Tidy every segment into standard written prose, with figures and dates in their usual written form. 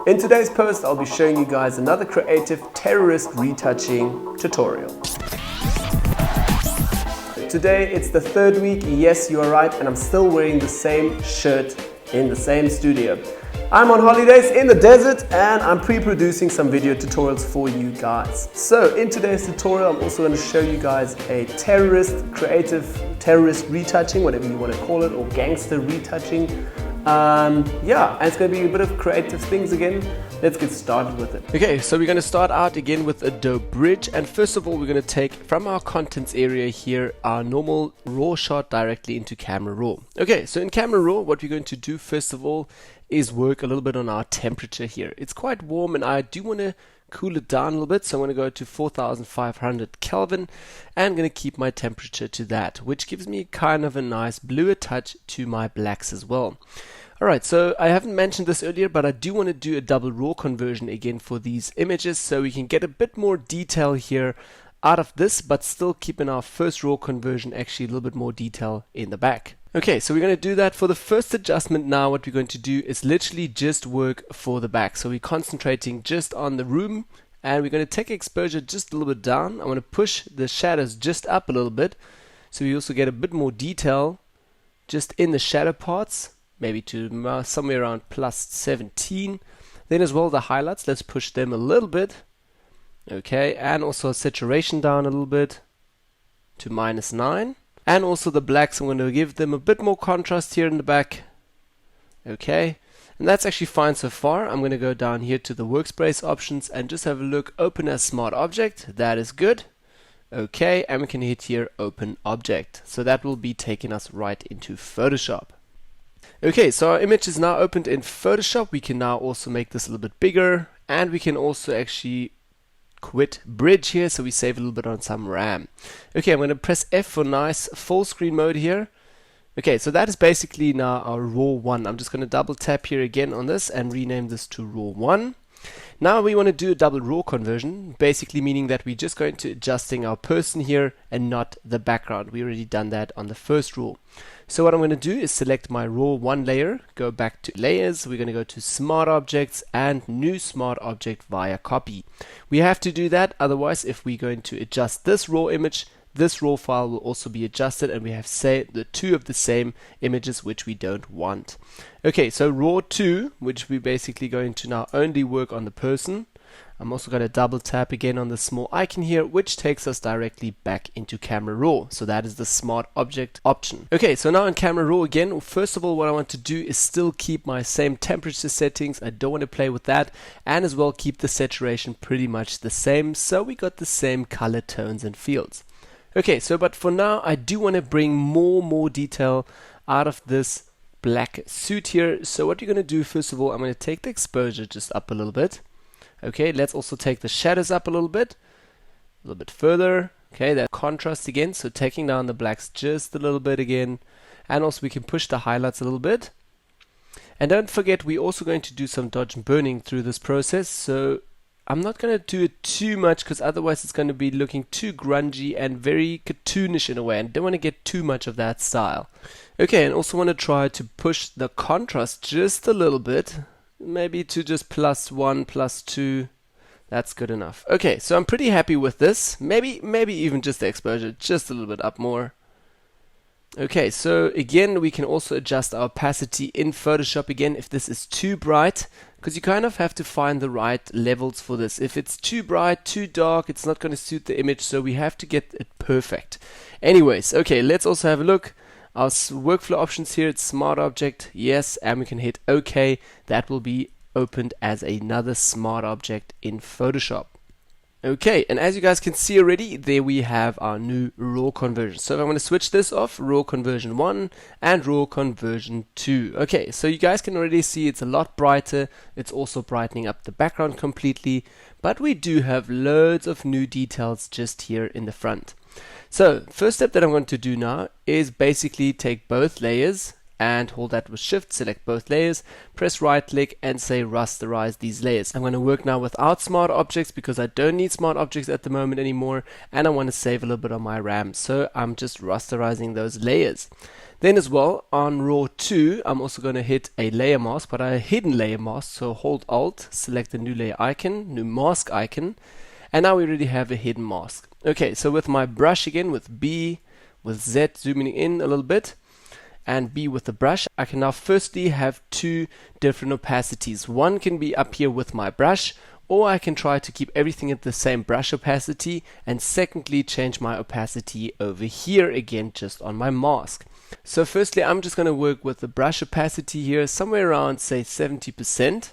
In today's post, I'll be showing you guys another creative terrorist retouching tutorial. Today, it's the third week, yes, you are right, and I'm still wearing the same shirt in the same studio. I'm on holidays in the desert and I'm pre-producing some video tutorials for you guys. So in today's tutorial, I'm also going to show you guys a creative terrorist retouching, whatever you want to call it, or gangster retouching. And it's going to be a bit of creative things again. Let's get started with it. Okay, so we're going to start out again with Adobe Bridge, and first of all we're going to take from our contents area here our normal raw shot directly into Camera Raw. Okay, so in Camera Raw what we're going to do first of all is work a little bit on our temperature here. It's quite warm and I do want to cool it down a little bit, so I'm going to go to 4500 Kelvin and I'm going to keep my temperature to that, which gives me kind of a nice bluer touch to my blacks as well. Alright, so I haven't mentioned this earlier, but I do want to do a double raw conversion again for these images so we can get a bit more detail here out of this, but still keeping our first raw conversion actually a little bit more detail in the back. Okay, so we're going to do that for the first adjustment. Now what we're going to do is literally just work for the back. So we're concentrating just on the room and we're going to take exposure just a little bit down. I want to push the shadows just up a little bit so we also get a bit more detail just in the shadow parts, maybe to somewhere around plus 17. Then as well the highlights, let's push them a little bit. Okay, and also saturation down a little bit to -9. And also the blacks, I'm going to give them a bit more contrast here in the back. Okay, and that's actually fine so far. I'm going to go down here to the workspace options and just have a look, open as smart object. That is good. Okay, and we can hit here open object. So that will be taking us right into Photoshop. Okay, so our image is now opened in Photoshop. We can now also make this a little bit bigger, and we can also actually quit bridge here, so we save a little bit on some RAM. Okay, I'm going to press F for nice full screen mode here. Okay, so that is basically now our RAW 1. I'm just going to double tap here again on this and rename this to RAW 1. Now we want to do a double raw conversion, basically meaning that we're just going to adjusting our person here and not the background. We already done that on the first raw. So what I'm going to do is select my raw 1 layer, go back to layers, we're going to go to smart objects and new smart object via copy. We have to do that, otherwise if we're going to adjust this raw image, this raw file will also be adjusted and we have the two of the same images which we don't want. Okay, so raw 2, which we're basically going to now only work on the person. I'm also going to double tap again on the small icon here, which takes us directly back into Camera Raw. So that is the smart object option. Okay, so now in Camera Raw again, first of all what I want to do is still keep my same temperature settings. I don't want to play with that, and as well keep the saturation pretty much the same, so we got the same color tones and fields. Okay, so but for now I do want to bring more detail out of this black suit here. So what you're going to do first of all, I'm going to take the exposure just up a little bit. Okay, let's also take the shadows up a little bit further. Okay, that contrast again, so taking down the blacks just a little bit again, and also we can push the highlights a little bit. And don't forget, we're also going to do some dodge and burning through this process, so I'm not going to do it too much because otherwise it's going to be looking too grungy and very cartoonish in a way, and don't want to get too much of that style. Okay, and also want to try to push the contrast just a little bit, maybe to just +1, +2. That's good enough. Okay, so I'm pretty happy with this. Maybe even just the exposure just a little bit up more. Okay, so again we can also adjust our opacity in Photoshop again if this is too bright, because you kind of have to find the right levels for this. If it's too bright, too dark, it's not going to suit the image, so we have to get it perfect. Anyways, okay, let's also have a look. Our workflow options here, it's smart object, yes, and we can hit OK. That will be opened as another smart object in Photoshop. Okay, and as you guys can see already, there we have our new raw conversion. So if I'm going to switch this off, raw conversion 1 and raw conversion 2. Okay, so you guys can already see it's a lot brighter. It's also brightening up the background completely, but we do have loads of new details just here in the front. So first step that I'm going to do now is basically take both layers and hold that with shift, select both layers, press right click and say rasterize these layers. I'm going to work now without smart objects because I don't need smart objects at the moment anymore, and I want to save a little bit on my RAM, so I'm just rasterizing those layers. Then as well, on raw 2, I'm also going to hit a layer mask, but a hidden layer mask, so hold alt, select the new layer icon, new mask icon, and now we already have a hidden mask. Okay, so with my brush again, with B, with Z zooming in a little bit, and B with the brush, I can now firstly have two different opacities. One can be up here with my brush, or I can try to keep everything at the same brush opacity, and secondly change my opacity over here again just on my mask. So firstly I'm just going to work with the brush opacity here somewhere around say 70%.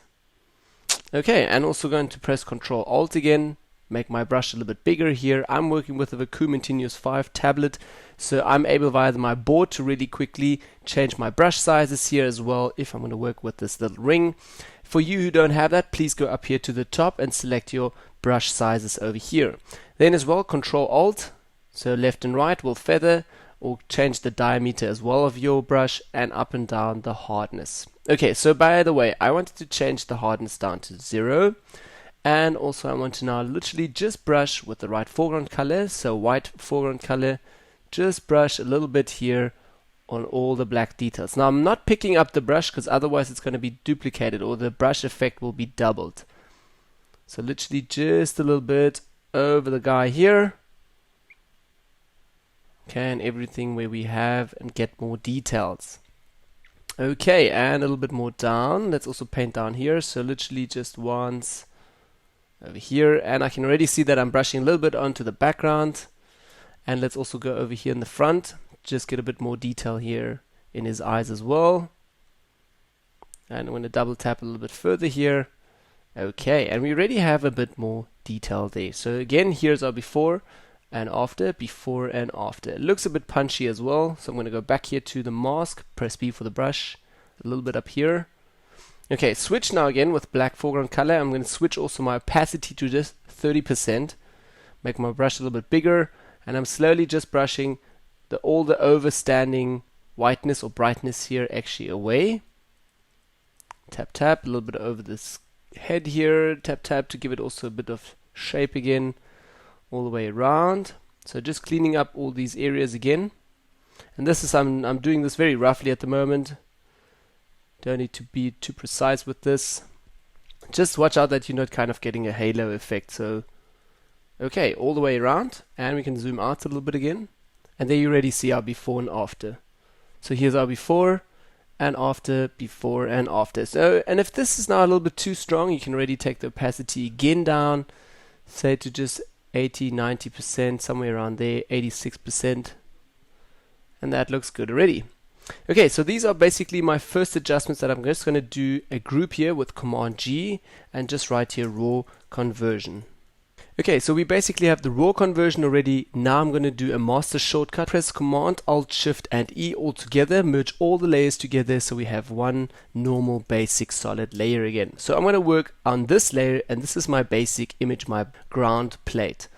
Okay, and also going to press Ctrl Alt again, make my brush a little bit bigger here. I'm working with the Vacuum Continuous 5 tablet, so I'm able via my board to really quickly change my brush sizes here as well if I'm going to work with this little ring. For you who don't have that, please go up here to the top and select your brush sizes over here. Then as well, Ctrl Alt, so left and right will feather, or change the diameter as well of your brush, and up and down the hardness. Okay, so by the way, I wanted to change the hardness down to 0. And also I want to now literally just brush with the right foreground color, so white foreground color, just brush a little bit here on all the black details. Now I'm not picking up the brush because otherwise it's going to be duplicated or the brush effect will be doubled. So literally just a little bit over the guy here. Okay, and everything where we have and get more details. Okay, and a little bit more down. Let's also paint down here, so literally just once over here, and I can already see that I'm brushing a little bit onto the background. And let's also go over here in the front, just get a bit more detail here in his eyes as well. And I'm going to double tap a little bit further here. Okay, and we already have a bit more detail there. So again, here's our before and after, before and after. It looks a bit punchy as well, so I'm going to go back here to the mask, press B for the brush, a little bit up here. Okay, switch now again with black foreground color. I'm going to switch also my opacity to just 30%, make my brush a little bit bigger, and I'm slowly just brushing all the overstanding whiteness or brightness here actually away. Tap tap a little bit over this head here, tap tap to give it also a bit of shape again all the way around. So just cleaning up all these areas again. And this is I'm doing this very roughly at the moment. Don't need to be too precise with this. Just watch out that you're not kind of getting a halo effect. So okay, all the way around, and we can zoom out a little bit again, and there you already see our before and after. So here's our before and after, before and after. So, and if this is now a little bit too strong, you can already take the opacity again down, say to just 80-90%, somewhere around there, 86%, and that looks good already. Okay, so these are basically my first adjustments that I'm just going to do a group here with Command G and just write here raw conversion. Okay, so we basically have the raw conversion already. Now I'm going to do a master shortcut. Press Command, Alt, Shift and E all together. Merge all the layers together so we have one normal basic solid layer again. So I'm going to work on this layer, and this is my basic image, my ground plate.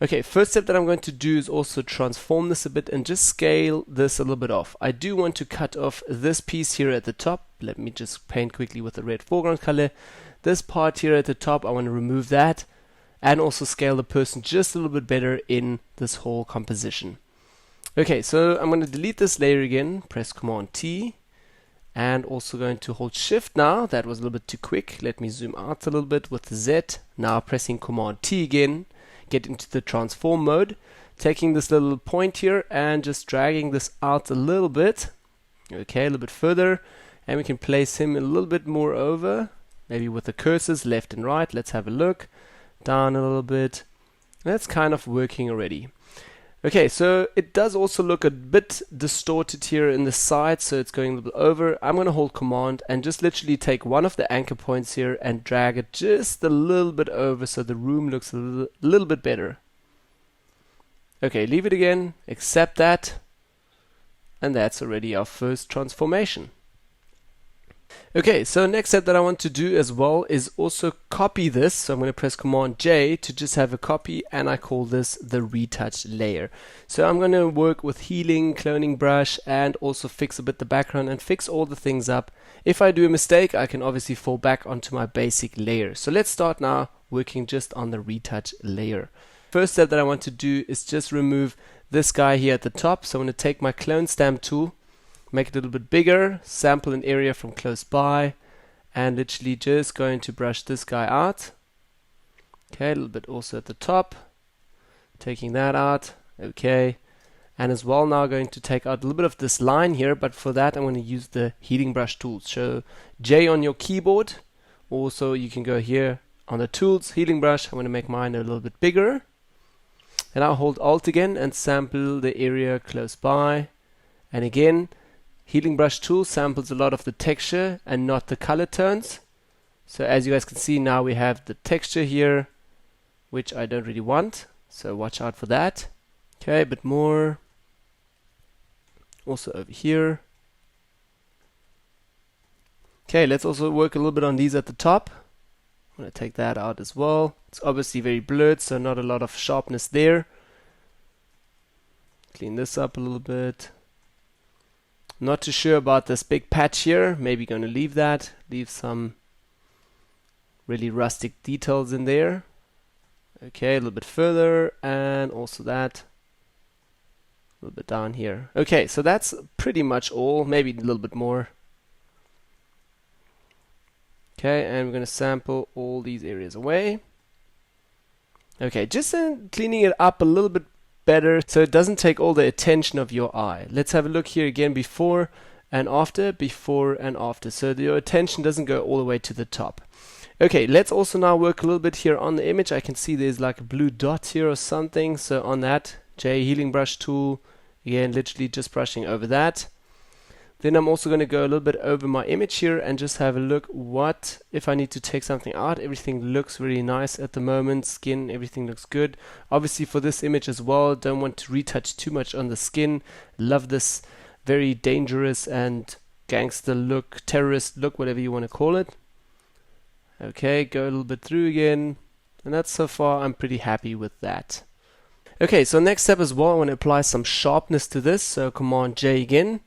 Okay, first step that I'm going to do is also transform this a bit and just scale this a little bit off. I do want to cut off this piece here at the top. Let me just paint quickly with the red foreground color. This part here at the top, I want to remove that, and also scale the person just a little bit better in this whole composition. Okay, so I'm going to delete this layer again, press Command T, and also going to hold Shift now. That was a little bit too quick. Let me zoom out a little bit with the Z. Now pressing Command T again, get into the transform mode, taking this little point here and just dragging this out a little bit. Okay, a little bit further, and we can place him a little bit more over, maybe with the cursors left and right. Let's have a look. Down a little bit. That's kind of working already. Okay, so it does also look a bit distorted here in the side, so it's going a little bit over. I'm going to hold Command and just literally take one of the anchor points here and drag it just a little bit over so the room looks a little bit better. Okay, leave it again, accept that, and that's already our first transformation. Okay, so next step that I want to do as well is also copy this. So I'm going to press Command J to just have a copy, and I call this the retouch layer. So I'm going to work with healing, cloning brush, and also fix a bit the background and fix all the things up. If I do a mistake, I can obviously fall back onto my basic layer. So let's start now working just on the retouch layer. First step that I want to do is just remove this guy here at the top. So I'm going to take my clone stamp tool, make it a little bit bigger, sample an area from close by, and literally just going to brush this guy out. Okay, a little bit also at the top, taking that out. Okay, and as well now going to take out a little bit of this line here, but for that I'm going to use the healing brush tools. So J on your keyboard. Also you can go here on the tools, healing brush. I'm going to make mine a little bit bigger, and I'll hold Alt again and sample the area close by. And again, healing brush tool samples a lot of the texture and not the color tones. So as you guys can see, now we have the texture here, which I don't really want. So watch out for that. Okay, a bit more. Also over here. Okay, let's also work a little bit on these at the top. I'm going to take that out as well. It's obviously very blurred, so not a lot of sharpness there. Clean this up a little bit. Not too sure about this big patch here. Maybe going to leave that. Leave some really rustic details in there. Okay, a little bit further, and also that. A little bit down here. Okay, so that's pretty much all. Maybe a little bit more. Okay, and we're going to sample all these areas away. Okay, just cleaning it up a little bit better so it doesn't take all the attention of your eye. Let's have a look here again, before and after, before and after, so your attention doesn't go all the way to the top. Okay, let's also now work a little bit here on the image. I can see there's like a blue dot here or something, so on that, J healing brush tool, again literally just brushing over that. Then I'm also going to go a little bit over my image here and just have a look what if I need to take something out. Everything looks really nice at the moment. Skin, everything looks good. Obviously for this image as well, don't want to retouch too much on the skin. Love this very dangerous and gangster look, terrorist look, whatever you want to call it. Okay, go a little bit through again. And that's so far, I'm pretty happy with that. Okay, so next step as well, I want to apply some sharpness to this. So Command J again.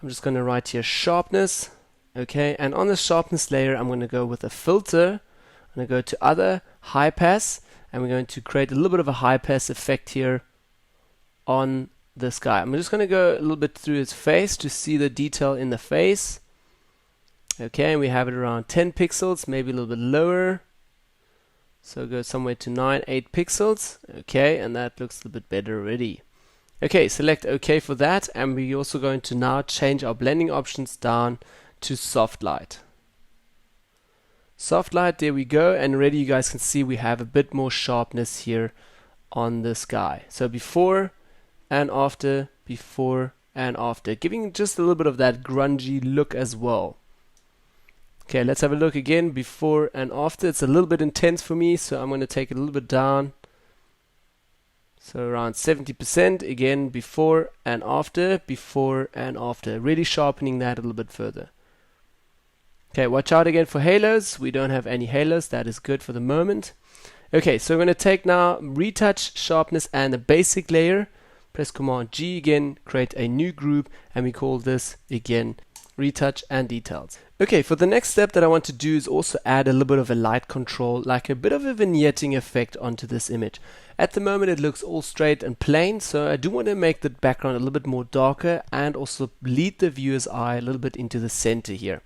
I'm just going to write here sharpness. Okay, and on the sharpness layer, I'm going to go with a filter. I'm going to go to other, high pass, and we're going to create a little bit of a high pass effect here on this guy. I'm just going to go a little bit through his face to see the detail in the face. Okay, and we have it around 10 pixels, maybe a little bit lower. So go somewhere to 9, 8 pixels. Okay, and that looks a little bit better already. Okay, select OK for that, and we're also going to now change our blending options down to soft light. Soft light, there we go, and already you guys can see we have a bit more sharpness here on this guy. So before and after, giving just a little bit of that grungy look as well. Okay, let's have a look again, before and after. It's a little bit intense for me, so I'm going to take it a little bit down. So around 70%, again, before and after, really sharpening that a little bit further. Okay, watch out again for halos. We don't have any halos, that is good for the moment. Okay, so we're going to take now retouch, sharpness, and the basic layer. Press Command G again, create a new group, and we call this again retouch and details. Okay, for the next step that I want to do is also add a little bit of a light control, like a bit of a vignetting effect onto this image. At the moment it looks all straight and plain, so I do want to make the background a little bit more darker and also lead the viewer's eye a little bit into the center here.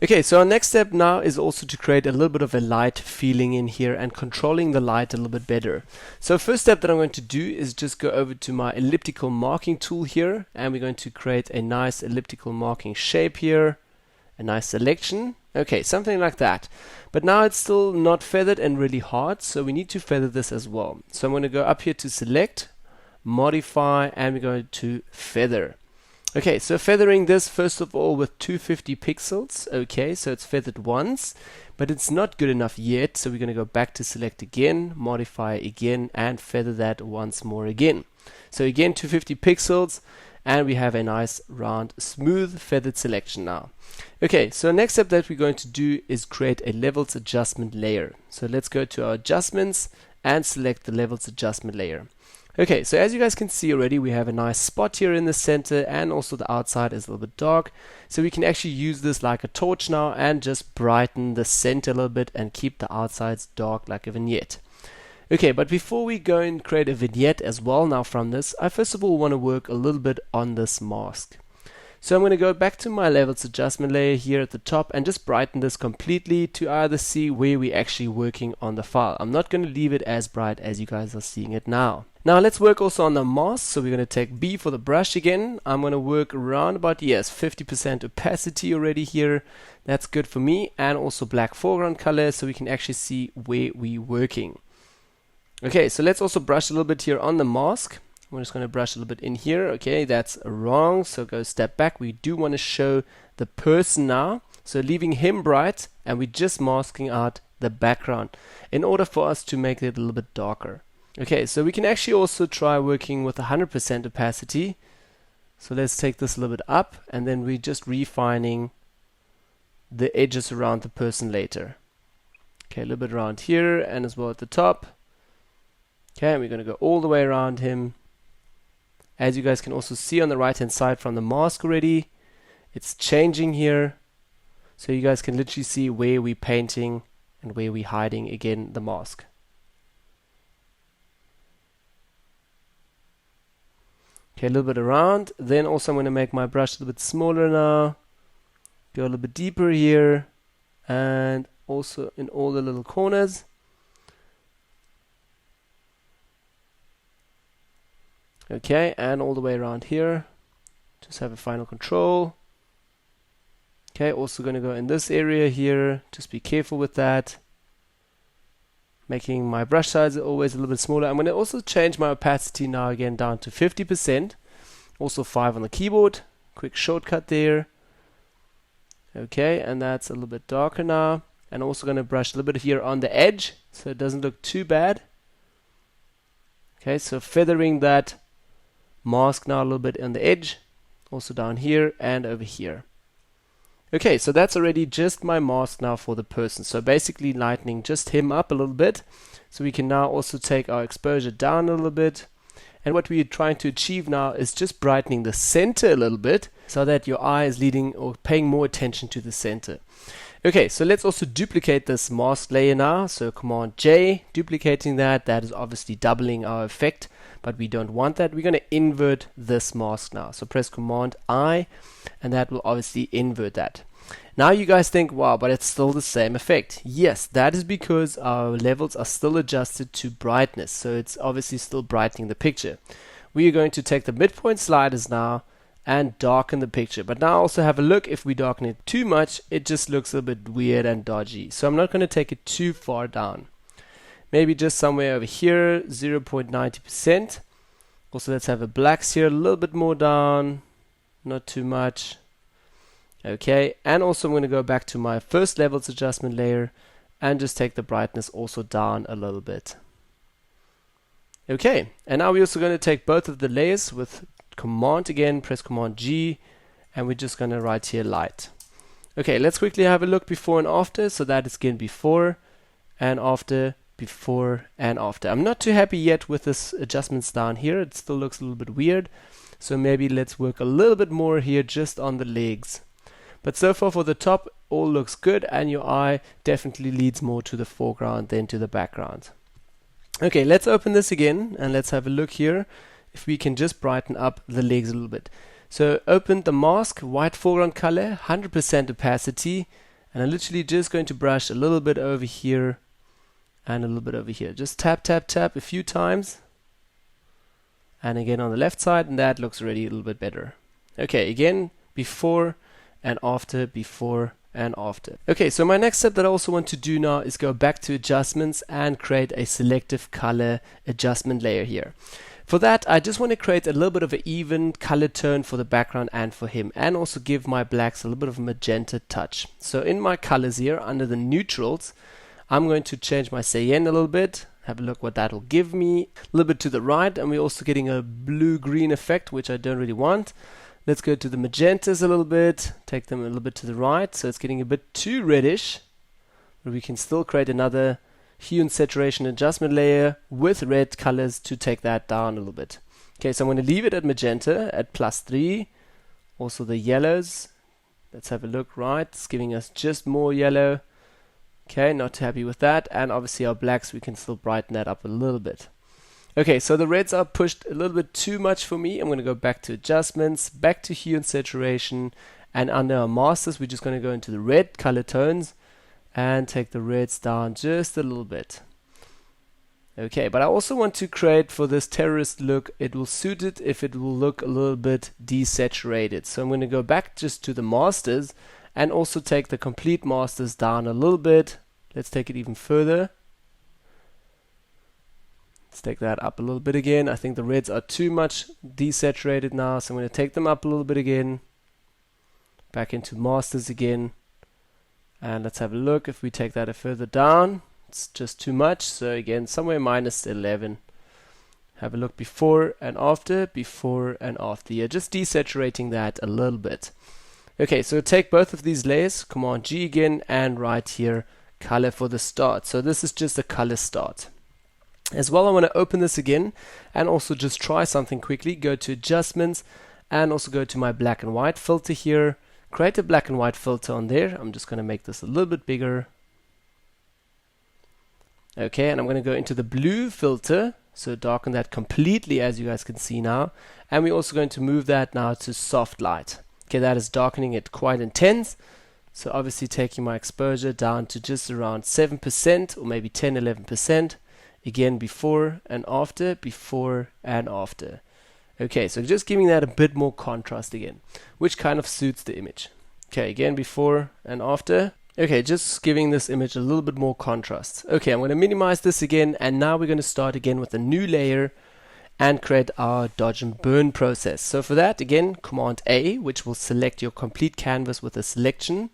Okay, so our next step now is also to create a little bit of a light feeling in here and controlling the light a little bit better. So first step that I'm going to do is just go over to my elliptical marking tool here, and we're going to create a nice elliptical marking shape here. A nice selection. Okay, something like that. But now it's still not feathered and really hard, so we need to feather this as well. So I'm going to go up here to select, modify, and we're going to feather. Okay, so feathering this first of all with 250 pixels. Okay, so it's feathered once, but it's not good enough yet, so we're going to go back to select again, modify again, and feather that once more again. So again, 250 pixels. and we have a nice round smooth feathered selection now. Okay, so next step that we're going to do is create a levels adjustment layer. So let's go to our adjustments and select the levels adjustment layer. Okay, so as you guys can see already, we have a nice spot here in the center, and also the outside is a little bit dark. So we can actually use this like a torch now and just brighten the center a little bit and keep the outsides dark like a vignette. Okay, but before we go and create a vignette as well now from this, I first of all want to work a little bit on this mask. So I'm going to go back to my levels adjustment layer here at the top and just brighten this completely to either see where we're actually working on the file. I'm not going to leave it as bright as you guys are seeing it now. Now let's work also on the mask. So we're going to take B for the brush again. I'm going to work around about, yes, 50% opacity already here. That's good for me. And also black foreground color so we can actually see where we're working. Okay, so let's also brush a little bit here on the mask. We're just going to brush a little bit in here. Okay, that's wrong. So go step back. We do want to show the person now. So leaving him bright, and we're just masking out the background in order for us to make it a little bit darker. Okay, so we can actually also try working with 100% opacity. So let's take this a little bit up, and then we're just refining the edges around the person later. Okay, a little bit around here and as well at the top. Okay, and we're going to go all the way around him. As you guys can also see on the right hand side from the mask already, it's changing here. So you guys can literally see where we're painting and where we're hiding again the mask. Okay, a little bit around. Then also I'm going to make my brush a little bit smaller now. Go a little bit deeper here. And also in all the little corners. Okay, and all the way around here. Just have a final control. Okay, also going to go in this area here. Just be careful with that. Making my brush size always a little bit smaller. I'm going to also change my opacity now again down to 50%. Also 5 on the keyboard. Quick shortcut there. Okay, and that's a little bit darker now. And also going to brush a little bit here on the edge so it doesn't look too bad. Okay, so feathering that mask now a little bit on the edge, also down here and over here. Okay, so that's already just my mask now for the person. So basically lightening just him up a little bit. So we can now also take our exposure down a little bit. And what we're trying to achieve now is just brightening the center a little bit so that your eye is leading or paying more attention to the center. Okay, so let's also duplicate this mask layer now. So Command J, duplicating that. That is obviously doubling our effect, but we don't want that. We're going to invert this mask now. So press Command I, and that will obviously invert that. Now you guys think, wow, but it's still the same effect. Yes, that is because our levels are still adjusted to brightness. So it's obviously still brightening the picture. We are going to take the midpoint sliders now and darken the picture. But now also have a look, if we darken it too much, it just looks a bit weird and dodgy. So I'm not going to take it too far down. Maybe just somewhere over here, 0.90%. Also let's have a blacks here, a little bit more down, not too much. Okay, and also I'm going to go back to my first levels adjustment layer and just take the brightness also down a little bit. Okay, and now we're also going to take both of the layers with Command again, press Command G, and we're just going to write here light. Okay, let's quickly have a look before and after. So that is again before and after, before and after. I'm not too happy yet with this adjustments down here. It still looks a little bit weird. So maybe let's work a little bit more here just on the legs. But so far for the top, all looks good, and your eye definitely leads more to the foreground than to the background. Okay, let's open this again and let's have a look here if we can just brighten up the legs a little bit. So open the mask, white foreground color, 100% opacity, and I'm literally just going to brush a little bit over here and a little bit over here. Just tap, tap, tap a few times. And again on the left side, and that looks already a little bit better. Okay, again, before and after, before and after. Okay, so my next step that I also want to do now is go back to adjustments and create a selective color adjustment layer here. For that, I just want to create a little bit of an even color tone for the background and for him, and also give my blacks a little bit of a magenta touch. So in my colors here, under the neutrals, I'm going to change my cyan a little bit, Have a look what that will give me. A little bit to the right, and we're also getting a blue-green effect, which I don't really want. Let's go to the magentas a little bit, take them a little bit to the right, so it's getting a bit too reddish. But we can still create another hue and saturation adjustment layer with red colors to take that down a little bit. Okay, so I'm going to leave it at magenta at +3. Also the yellows. Let's have a look. Right, it's giving us just more yellow. Okay, not happy with that. And obviously our blacks, we can still brighten that up a little bit. Okay, so the reds are pushed a little bit too much for me. I'm going to go back to adjustments, back to hue and saturation, and under our masters, we're just going to go into the red color tones and take the reds down just a little bit. Okay, but I also want to create for this terrorist look, it will suit it if it will look a little bit desaturated. So I'm going to go back just to the masters and also take the complete masters down a little bit. Let's take it even further. Let's take that up a little bit again. I think the reds are too much desaturated now, so I'm going to take them up a little bit again. Back into masters again. And let's have a look if we take that a further down. It's just too much, so again somewhere -11. Have a look before and after, yeah, just desaturating that a little bit. Okay, so take both of these layers, Command G again, and right here color for the start. So this is just a color start. As well, I want to open this again and also just try something quickly. Go to adjustments and also go to my black and white filter here. Create a black and white filter on there. I'm just going to make this a little bit bigger. Okay, and I'm going to go into the blue filter, so darken that completely, as you guys can see now. And we're also going to move that now to soft light. Okay, that is darkening it quite intense. So obviously taking my exposure down to just around 7% or maybe 10-11%. Again, before and after, before and after. Okay, so just giving that a bit more contrast again, which kind of suits the image. Okay, again, before and after. Okay, just giving this image a little bit more contrast. Okay, I'm going to minimize this again, and now we're going to start again with a new layer and create our dodge and burn process. So for that, again, Command A, which will select your complete canvas with a selection.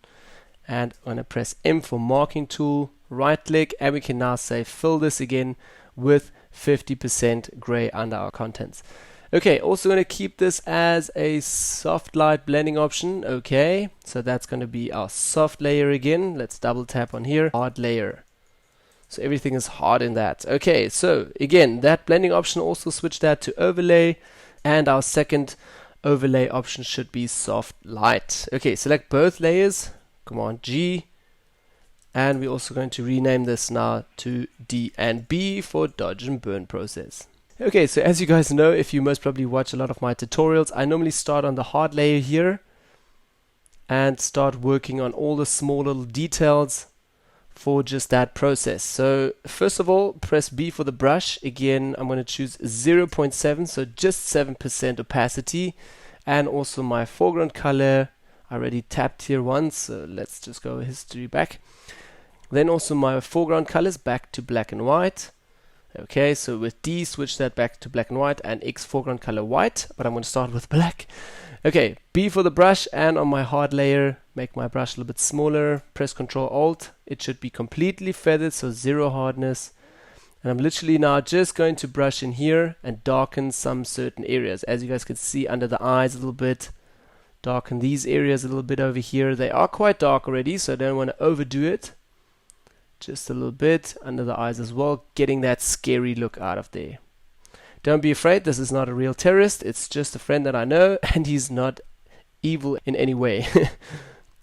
And I'm going to press M for marking tool, right click, and we can now say fill this again with 50% gray under our contents. Okay, also going to keep this as a soft light blending option. Okay, so that's going to be our soft layer again. Let's double tap on here, hard layer. So everything is hard in that. Okay, so again, that blending option, also switch that to overlay, and our second overlay option should be soft light. Okay, select both layers, Command G, and we're also going to rename this now to D and B for dodge and burn process. Okay, so as you guys know, if you most probably watch a lot of my tutorials, I normally start on the hard layer here and start working on all the small little details for just that process. So first of all, press B for the brush. Again, I'm going to choose 0.7, so just 7% opacity, and also my foreground color. I already tapped here once, so let's just go history back. Then also my foreground colors back to black and white. Okay, so with D, switch that back to black and white, and X foreground color white, but I'm going to start with black. Okay, B for the brush, and on my hard layer, make my brush a little bit smaller, press Ctrl Alt. It should be completely feathered, so 0 hardness. And I'm literally now just going to brush in here and darken some certain areas. As you guys can see, under the eyes a little bit. Darken these areas a little bit over here. They are quite dark already, so I don't want to overdo it. Just a little bit under the eyes as well, getting that scary look out of there. Don't be afraid, this is not a real terrorist, it's just a friend that I know, and he's not evil in any way.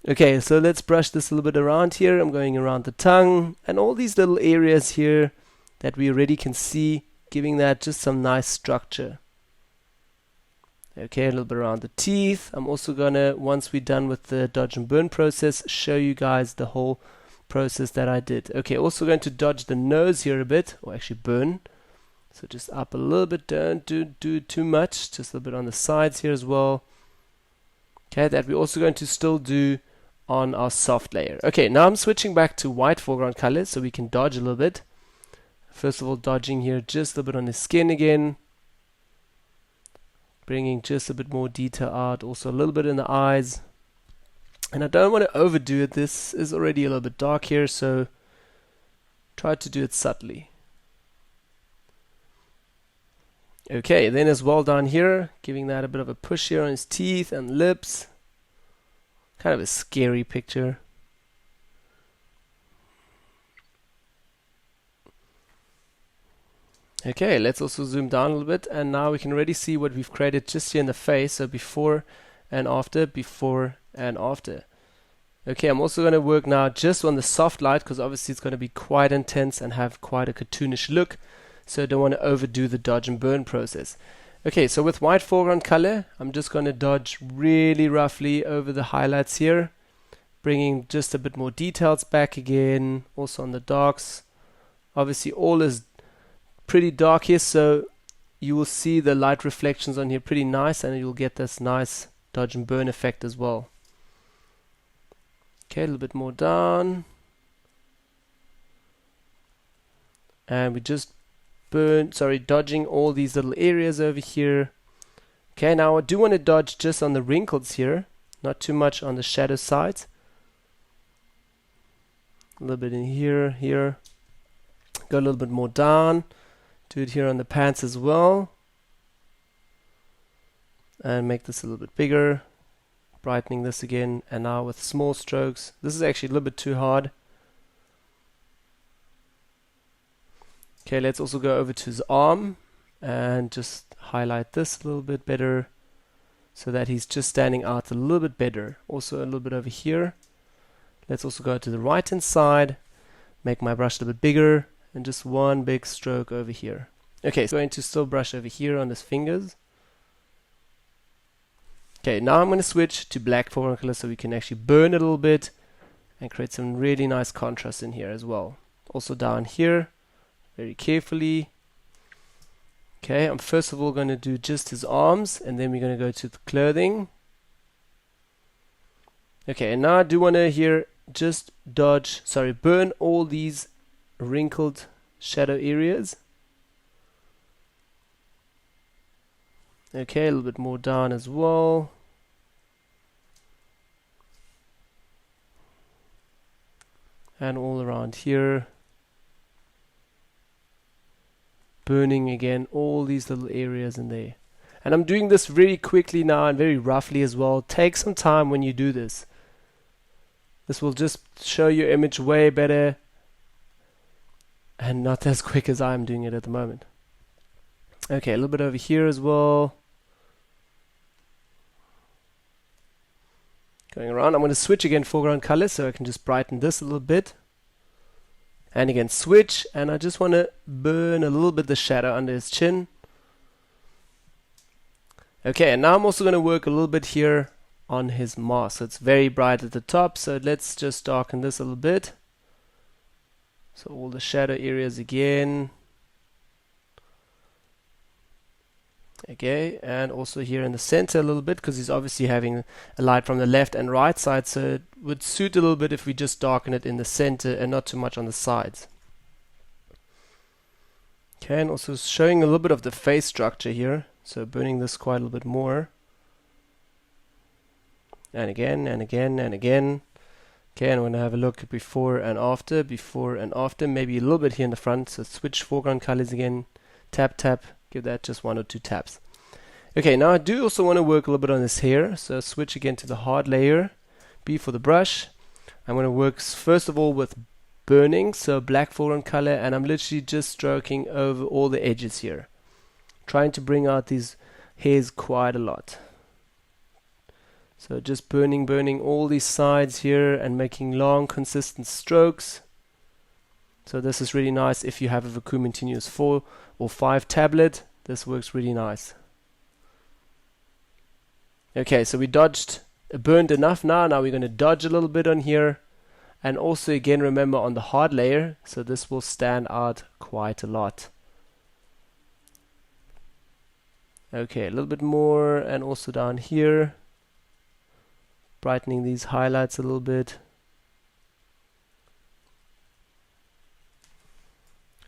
Okay, so let's brush this a little bit around here. I'm going around the tongue and all these little areas here that we already can see, giving that just some nice structure. Okay, a little bit around the teeth. I'm also gonna, once we're done with the dodge and burn process, show you guys the whole process that I did. Okay, also going to dodge the nose here a bit, or actually burn. So just up a little bit, don't do too much, just a little bit on the sides here as well. Okay, that we're also going to still do on our soft layer. Okay, now I'm switching back to white foreground color so we can dodge a little bit. First of all, dodging here just a bit on the skin again. Bringing just a bit more detail out, also a little bit in the eyes. And I don't want to overdo it. This is already a little bit dark here, so try to do it subtly. Okay, then as well down here, giving that a bit of a push here on his teeth and lips. Kind of a scary picture. Okay, let's also zoom down a little bit, and now we can already see what we've created just here in the face. So before and after, before and after. Okay, I'm also going to work now just on the soft light, because obviously it's going to be quite intense and have quite a cartoonish look. So I don't want to overdo the dodge and burn process. Okay, so with white foreground color, I'm just going to dodge really roughly over the highlights here, bringing just a bit more details back again, also on the darks. Obviously all is pretty dark here, so you will see the light reflections on here pretty nice, and you'll get this nice dodge and burn effect as well. Okay, a little bit more down, and we just dodging all these little areas over here. Okay, now I do want to dodge just on the wrinkles here, not too much on the shadow side. A little bit in here, go a little bit more down. Do it here on the pants as well, and make this a little bit bigger, brightening this again, and now with small strokes. This is actually a little bit too hard. Okay, let's also go over to his arm and just highlight this a little bit better, so that he's just standing out a little bit better. Also a little bit over here. Let's also go to the right hand side, make my brush a little bit bigger, and just one big stroke over here. Okay, so I'm going to still brush over here on his fingers. Okay, now I'm going to switch to black foreground color so we can actually burn it a little bit and create some really nice contrast in here as well. Also down here, very carefully. Okay, I'm first of all going to do just his arms, and then we're going to go to the clothing. Okay, and now I do want to here just burn all these wrinkled shadow areas. Okay, a little bit more down as well. And all around here. Burning again all these little areas in there. And I'm doing this very quickly now and very roughly as well. Take some time when you do this. This will just show your image way better and not as quick as I'm doing it at the moment. Okay, a little bit over here as well. Going around, I'm going to switch again foreground color so I can just brighten this a little bit. And again switch, and I just want to burn a little bit the shadow under his chin. Okay, and now I'm also going to work a little bit here on his mask. So it's very bright at the top, so let's just darken this a little bit. So all the shadow areas again. Okay, and also here in the center a little bit, because he's obviously having a light from the left and right side, so it would suit a little bit if we just darken it in the center and not too much on the sides. Okay, and also showing a little bit of the face structure here, so burning this quite a little bit more. And again, and again, and again. Okay, and we're going to have a look at before and after, maybe a little bit here in the front, so switch foreground colors again, tap, tap. Give that just 1 or 2 taps. Okay, now I do also want to work a little bit on this hair, so switch again to the hard layer, B for the brush. I'm going to work first of all with burning, so black foreground color, and I'm literally just stroking over all the edges here, trying to bring out these hairs quite a lot. So just burning all these sides here and making long consistent strokes. So this is really nice if you have a Vacuum Continuous 4 or 5 tablet. This works really nice. Okay, so we burned enough now. Now we're going to dodge a little bit on here. And also again, remember on the hard layer, so this will stand out quite a lot. Okay, a little bit more, and also down here. Brightening these highlights a little bit.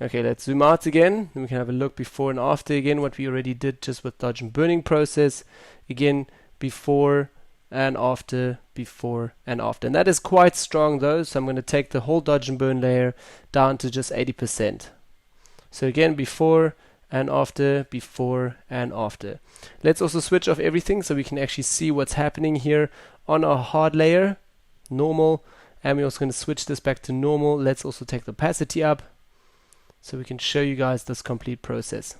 Okay, let's zoom out again. Then we can have a look before and after again, what we already did just with dodge and burning process. Again, before and after, before and after. And that is quite strong though, so I'm going to take the whole dodge and burn layer down to just 80%. So again, before and after, before and after. Let's also switch off everything so we can actually see what's happening here on our hard layer, normal, and we're also going to switch this back to normal. Let's also take the opacity up so we can show you guys this complete process.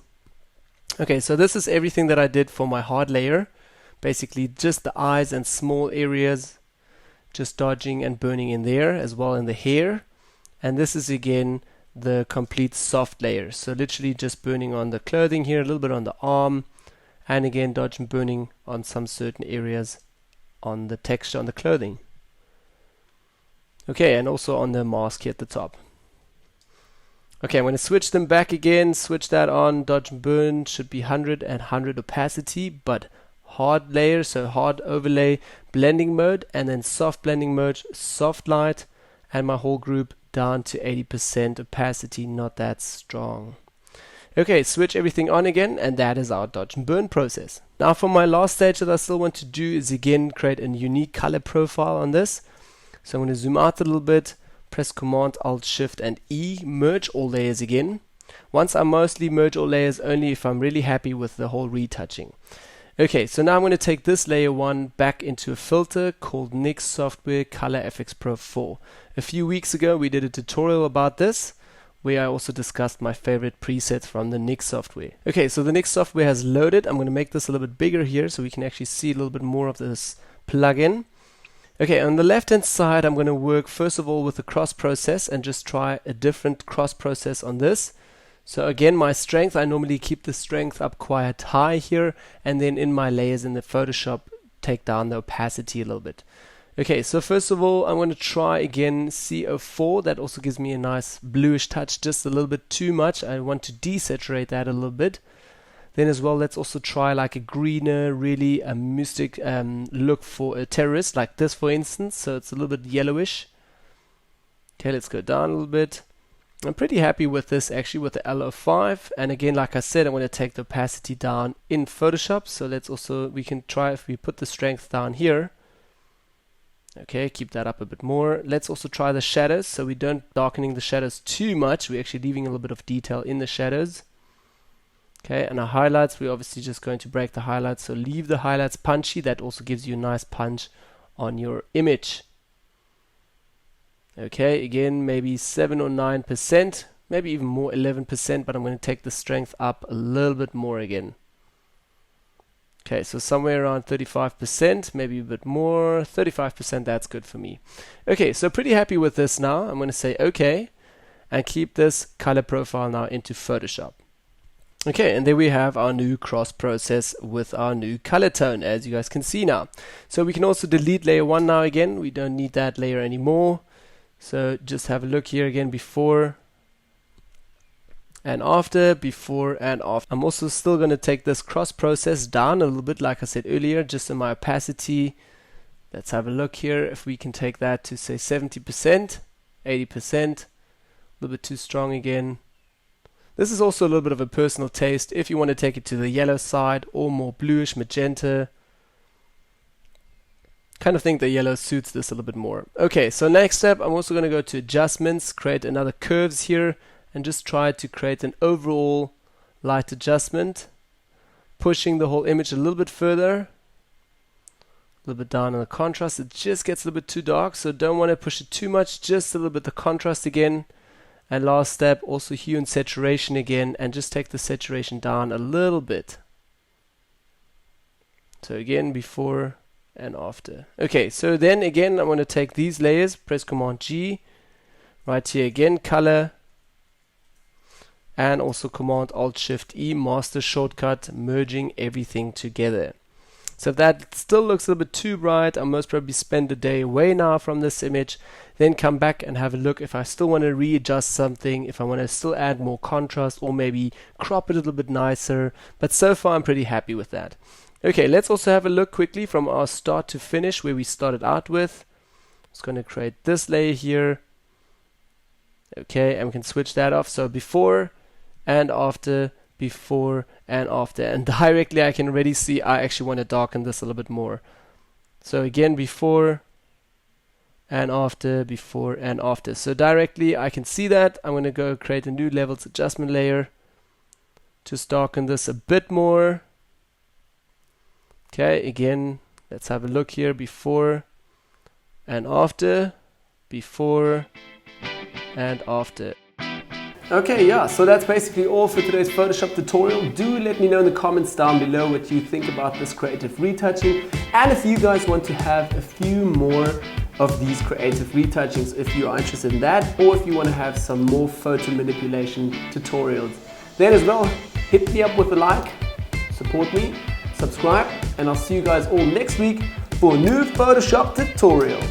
Okay, so this is everything that I did for my hard layer. Basically just the eyes and small areas, just dodging and burning in there, as well in the hair. And this is again the complete soft layer. So literally just burning on the clothing here, a little bit on the arm, and again dodge and burning on some certain areas on the texture on the clothing. Okay, and also on the mask here at the top. Okay, I'm going to switch them back again, switch that on, dodge and burn, should be 100 and 100 opacity, but hard layer, so hard overlay, blending mode, and then soft blending mode, soft light, and my whole group down to 80% opacity, not that strong. Okay, switch everything on again, and that is our dodge and burn process. Now for my last stage that I still want to do is again create a unique color profile on this. So I'm going to zoom out a little bit, press Command Alt Shift and E, merge all layers again. Once I mostly merge all layers only if I'm really happy with the whole retouching. Okay, so now I'm going to take this layer 1 back into a filter called NYX Software Color FX Pro 4. A few weeks ago we did a tutorial about this where I also discussed my favorite presets from the NYX software. Okay, so the NYX software has loaded. I'm going to make this a little bit bigger here so we can actually see a little bit more of this plugin. Okay, on the left hand side I'm going to work first of all with the cross process and just try a different cross process on this. So again, my strength, I normally keep the strength up quite high here, and then in my layers in the Photoshop take down the opacity a little bit. Okay, so first of all I'm going to try again CO4. That also gives me a nice bluish touch, just a little bit too much. I want to desaturate that a little bit. Then as well, let's also try like a greener, really a mystic look for a terrorist, like this for instance, so it's a little bit yellowish. Okay, let's go down a little bit. I'm pretty happy with this actually, with the LO5, and again like I said, I'm going to take the opacity down in Photoshop. So let's also, we can try if we put the strength down here. Okay, keep that up a bit more. Let's also try the shadows, so we don't darkening the shadows too much, we're actually leaving a little bit of detail in the shadows. Okay, and our highlights, we're obviously just going to break the highlights, so leave the highlights punchy. That also gives you a nice punch on your image. Okay, again maybe 7 or 9%, maybe even more, 11%, but I'm going to take the strength up a little bit more again. Okay, so somewhere around 35%, maybe a bit more, 35%, that's good for me. Okay, so pretty happy with this now. I'm going to say OK, and keep this color profile now into Photoshop. Okay, and there we have our new cross process with our new color tone, as you guys can see now. So we can also delete layer 1 now again. We don't need that layer anymore. So just have a look here again, before and after, before and after. I'm also still going to take this cross process down a little bit, like I said earlier, just in my opacity. Let's have a look here if we can take that to say 70%, 80%, a little bit too strong again. This is also a little bit of a personal taste, if you want to take it to the yellow side or more bluish magenta. Kind of think the yellow suits this a little bit more. Okay, so next step, I'm also going to go to adjustments, create another curves here, and just try to create an overall light adjustment, pushing the whole image a little bit further, a little bit down on the contrast. It just gets a little bit too dark, so don't want to push it too much, just a little bit the contrast again. And last step, also hue and saturation again, and just take the saturation down a little bit. So again, before and after. Okay, so then again, I'm going to take these layers, press Command G, right here again, color, and also Command Alt Shift E, master shortcut, merging everything together. So if that still looks a little bit too bright, I'll most probably spend a day away now from this image, then come back and have a look if I still want to readjust something, if I want to still add more contrast or maybe crop it a little bit nicer. But so far I'm pretty happy with that. Okay, let's also have a look quickly from our start to finish where we started out with. I'm just going to create this layer here. Okay, and we can switch that off. So before and after, before and after, and directly I can already see I actually want to darken this a little bit more. So again, before and after, before and after. So directly I can see that. I'm going to go create a new levels adjustment layer. Just darken this a bit more. Okay, again, let's have a look here, before and after, before and after. Okay, yeah, so that's basically all for today's Photoshop tutorial. Do let me know in the comments down below what you think about this creative retouching, and if you guys want to have a few more of these creative retouchings, if you are interested in that, or if you want to have some more photo manipulation tutorials. Then as well, hit me up with a like, support me, subscribe, and I'll see you guys all next week for a new Photoshop tutorial.